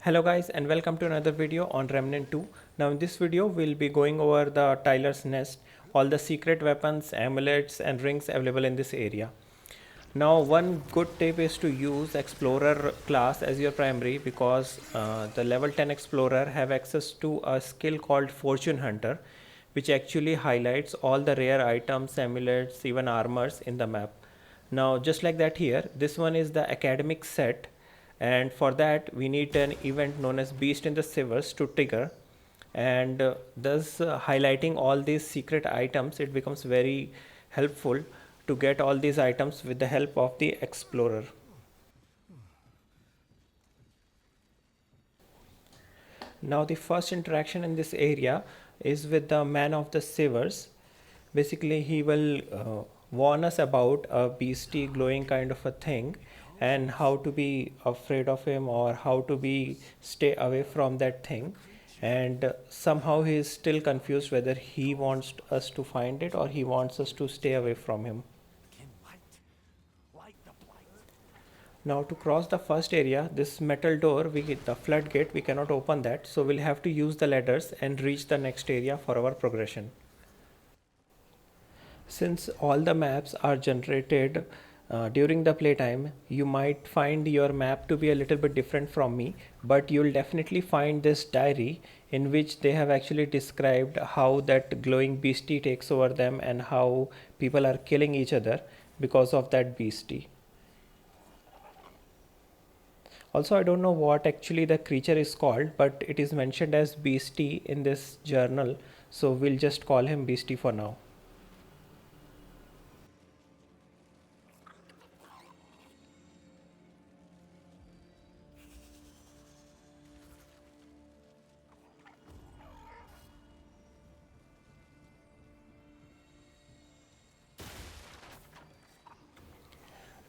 Hello guys and welcome to another video on Remnant 2. Now in this video we'll be going over the Tyler's Nest, all the secret weapons, amulets and rings available in this area. Now one good tip is to use Explorer class as your primary because the level 10 Explorer have access to a skill called Fortune Hunter, which actually highlights all the rare items, amulets, even armors in the map. Now just like that here, this one is the academic set, and for that we need an event known as Beast in the Sewers to trigger, and thus highlighting all these secret items, it becomes very helpful to get all these items with the help of the Explorer. Now the first interaction in this area is with the man of the sewers. Basically he will warn us about a beastie glowing kind of a thing and how to be afraid of him or how to be stay away from that thing, and somehow he is still confused whether he wants us to find it or he wants us to stay away from him. Now to cross the first area, this metal door, the floodgate, we cannot open that, so we'll have to use the ladders and reach the next area for our progression. Since all the maps are generated during the playtime, you might find your map to be a little bit different from me, but you'll definitely find this diary in which they have actually described how that glowing beastie takes over them and how people are killing each other because of that beastie. Also, I don't know what actually the creature is called, but it is mentioned as Beastie in this journal, so we'll just call him Beastie for now.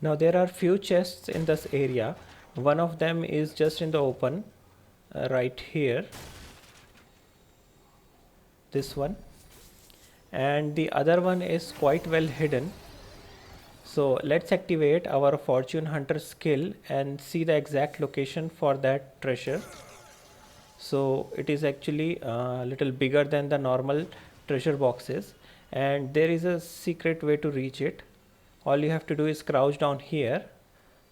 Now there are few chests in this area. One of them is just in the open, right here, this one, and the other one is quite well hidden. So let's activate our Fortune Hunter skill and see the exact location for that treasure. So it is actually a little bigger than the normal treasure boxes, and there is a secret way to reach it. All you have to do is crouch down here,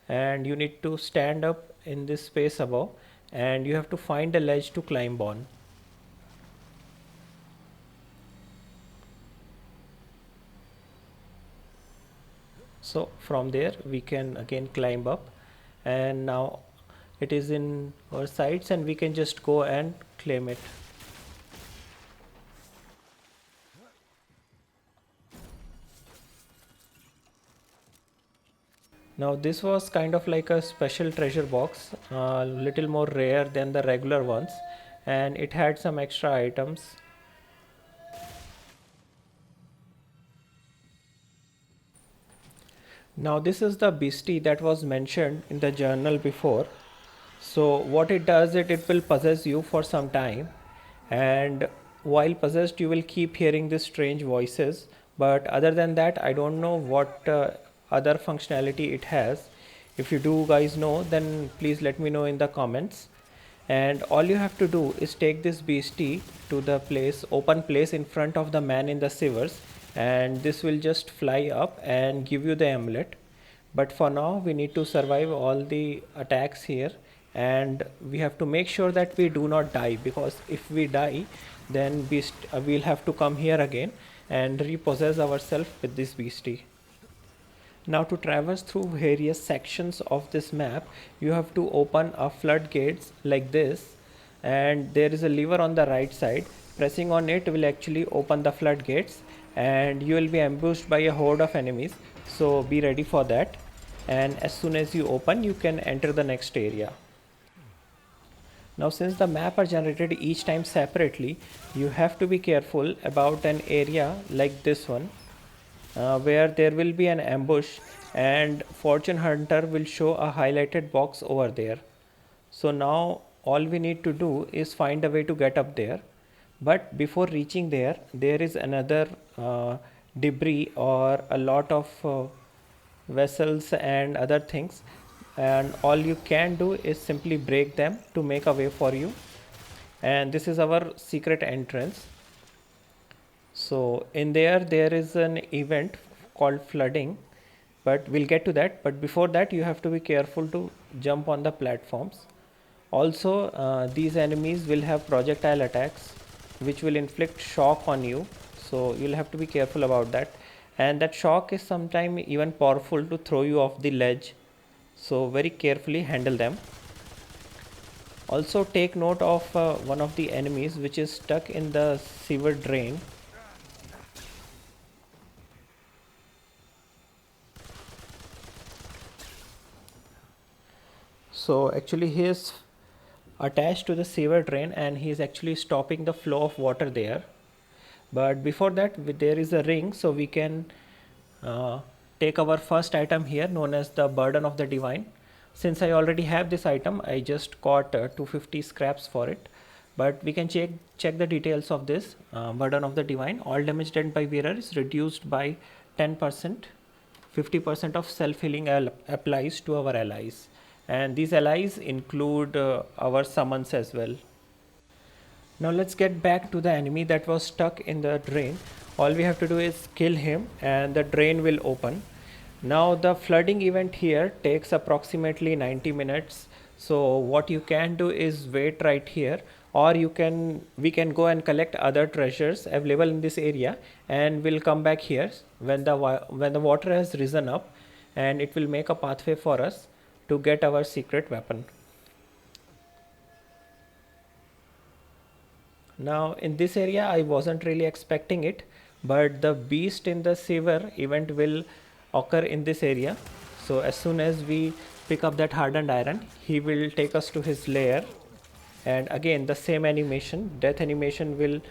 and you need to stand up in this space above, and you have to find a ledge to climb on. So from there we can again climb up, and now it is in our sights and we can just go and claim it. Now this was kind of like a special treasure box, a little more rare than the regular ones, and it had some extra items. Now this is the beastie that was mentioned in the journal before. So what it does, it will possess you for some time, and while possessed you will keep hearing these strange voices, but other than that I don't know what other functionality it has. If you do guys know, then please let me know in the comments. And all you have to do is take this beastie to the open place in front of the man in the sewers, and this will just fly up and give you the amulet. But for now we need to survive all the attacks here, and we have to make sure that we do not die, because if we die then we'll have to come here again and repossess ourselves with this beastie. Now to traverse through various sections of this map, you have to open a floodgates like this, and there is a lever on the right side. Pressing on it will actually open the floodgates, and you will be ambushed by a horde of enemies, so be ready for that. And as soon as you open, you can enter the next area. Now since the map are generated each time separately, you have to be careful about an area like this one, where there will be an ambush and Fortune Hunter will show a highlighted box over there. So now all we need to do is find a way to get up there, but before reaching there, there is another debris or a lot of vessels and other things and all you can do is simply break them to make a way for you. And this is our secret entrance. So in there is an event called flooding, but we'll get to that. But before that, you have to be careful to jump on the platforms. Also, these enemies will have projectile attacks which will inflict shock on you, so you'll have to be careful about that. And that shock is sometimes even powerful to throw you off the ledge, so very carefully handle them. Also take note of one of the enemies which is stuck in the sewer drain. So actually he is attached to the sewer drain and he is actually stopping the flow of water there. But before that, there is a ring, so we can take our first item here, known as the Burden of the Divine. Since I already have this item, I just got 250 scraps for it. But we can check the details of this Burden of the Divine. All damage done by wearer is reduced by 10%. 50% of self-healing applies to our allies, and these allies include our summons as well. Now let's get back to the enemy that was stuck in the drain. All we have to do is kill him and the drain will open. Now the flooding event here takes approximately 90 minutes. So what you can do is wait right here, or we can go and collect other treasures available in this area, and we'll come back here when the water has risen up, and it will make a pathway for us to get our secret weapon. Now in this area I wasn't really expecting it, but the beast in the sewer event will occur in this area. So as soon as we pick up that hardened iron, he will take us to his lair, and again the same animation, death animation, will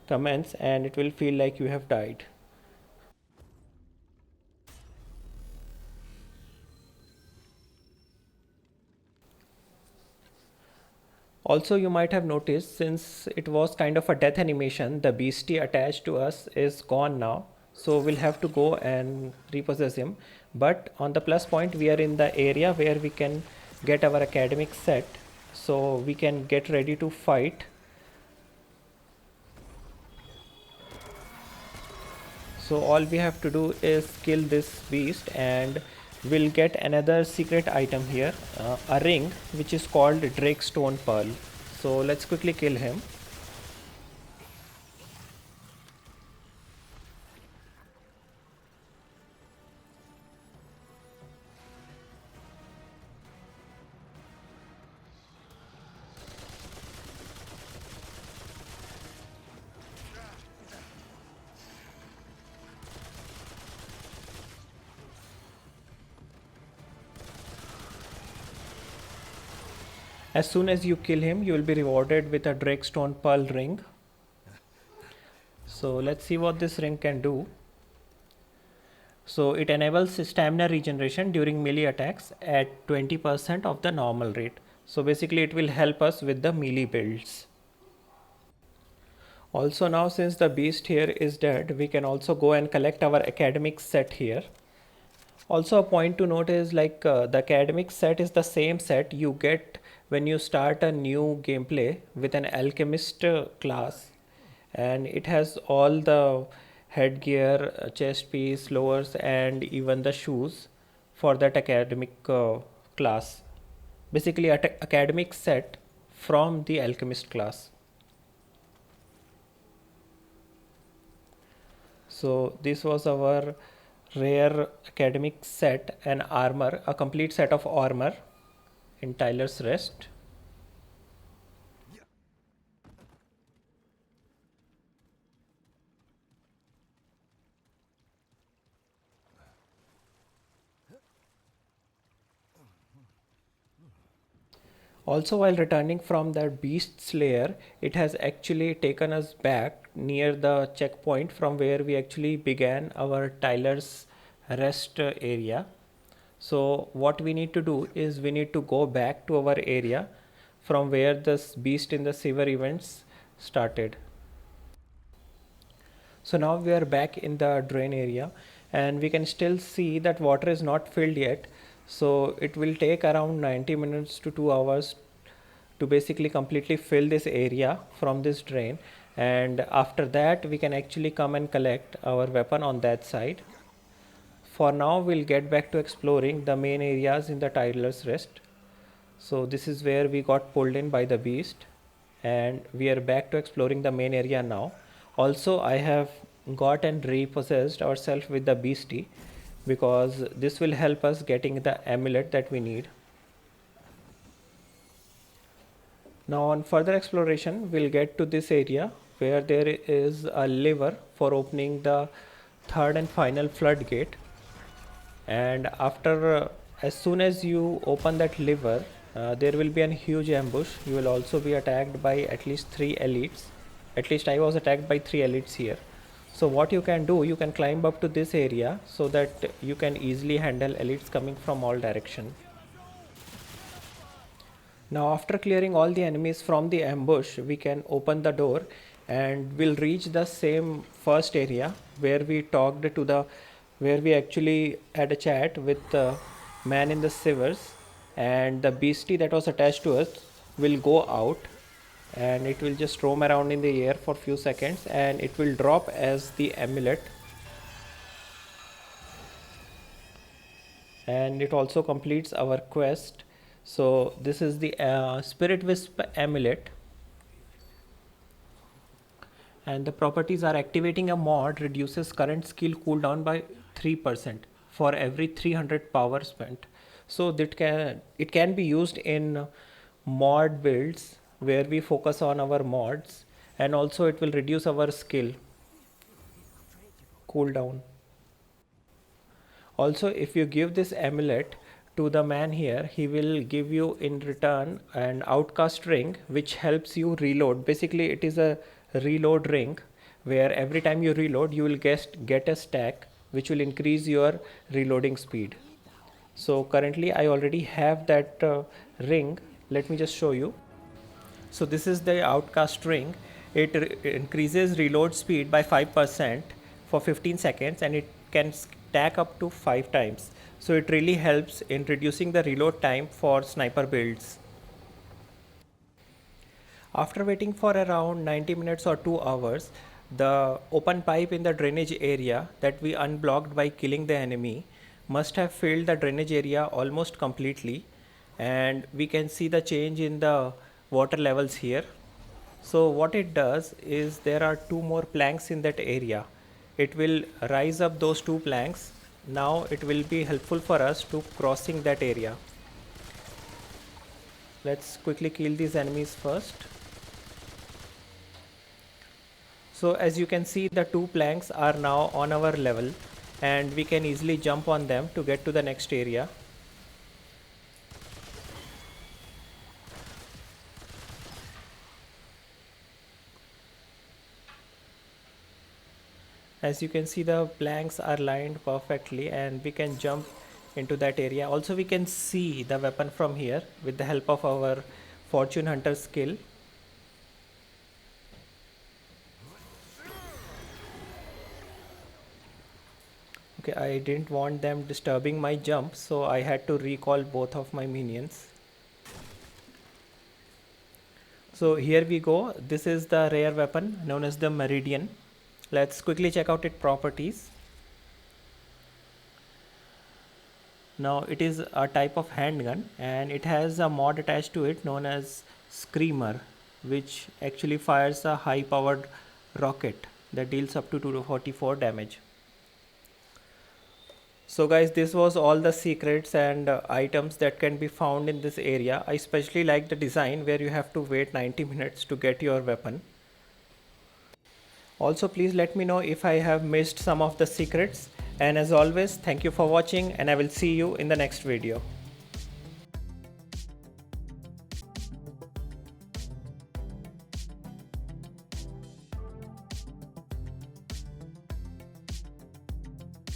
commence and it will feel like you have died. Also, you might have noticed, since it was kind of a death animation, the beastie attached to us is gone now. So we'll have to go and repossess him. But on the plus point, we are in the area where we can get our academic set. So we can get ready to fight. So all we have to do is kill this beast and we'll get another secret item here, a ring which is called DrakeStone Pearl. So let's quickly kill him. As soon as you kill him, you will be rewarded with a DrakeStone Pearl ring. So let's see what this ring can do. So it enables stamina regeneration during melee attacks at 20% of the normal rate. So basically it will help us with the melee builds. Also now, since the beast here is dead, we can also go and collect our academic set here. Also a point to note is the academic set is the same set you get when you start a new gameplay with an alchemist class, and it has all the headgear, chest piece, lowers, and even the shoes for that academic class. Basically academic set from the alchemist class. So this was our rare academic set and armor, a complete set of armor in Tyler's Rest. Also, while returning from that beast's lair, it has actually taken us back near the checkpoint from where we actually began our Tyler's Rest area. So what we need to do is we need to go back to our area from where this beast in the sewer events started. So now we are back in the drain area and we can still see that water is not filled yet. So it will take around 90 minutes to 2 hours to basically completely fill this area from this drain, and after that we can actually come and collect our weapon on that side. For now we'll get back to exploring the main areas in the Tidler's Rest. So this is where we got pulled in by the beast, and we are back to exploring the main area now. Also I have got and repossessed ourselves with the beastie, because this will help us getting the amulet that we need. Now on further exploration we'll get to this area where there is a lever for opening the third and final floodgate, and after as soon as you open that lever, there will be a huge ambush. You will also be attacked by at least 3 elites. At least I was attacked by 3 elites here. So what you can do, you can climb up to this area so that you can easily handle elites coming from all directions. Now after clearing all the enemies from the ambush, we can open the door and we'll reach the same first area where we talked to the, where we actually had a chat with the man in the sewers, and the beastie that was attached to us will go out and it will just roam around in the air for few seconds and it will drop as the amulet, and it also completes our quest. So this is the Spirit Wisp amulet, and the properties are: activating a mod reduces current skill cooldown by 3% for every 300 power spent. So that it can be used in mod builds where we focus on our mods, and also it will reduce our skill cooldown. Also, if you give this amulet to the man here, he will give you in return an Outcast ring which helps you reload. Basically it is a reload ring where every time you reload you will get a stack which will increase your reloading speed. So currently I already have that ring. Let me just show you. So this is the Outcast ring. It increases reload speed by 5% for 15 seconds and it can stack up to 5 times. So it really helps in reducing the reload time for sniper builds. After waiting for around 90 minutes or 2 hours, the open pipe in the drainage area that we unblocked by killing the enemy must have filled the drainage area almost completely, and we can see the change in the water levels here. So what it does is there are 2 more planks in that area. It will rise up those 2 planks. Now it will be helpful for us to crossing that area. Let's quickly kill these enemies first. So as you can see, the 2 planks are now on our level and we can easily jump on them to get to the next area. As you can see, the planks are lined perfectly and we can jump into that area. Also we can see the weapon from here with the help of our Fortune Hunter skill. Okay, I didn't want them disturbing my jump, so I had to recall both of my minions. So here we go. This is the rare weapon known as the Meridian. Let's quickly check out its properties. Now it is a type of handgun and it has a mod attached to it known as Screamer, which actually fires a high powered rocket that deals up to 244 damage. So guys, this was all the secrets and items that can be found in this area. I especially like the design where you have to wait 90 minutes to get your weapon. Also please let me know if I have missed some of the secrets, and as always, thank you for watching and I will see you in the next video.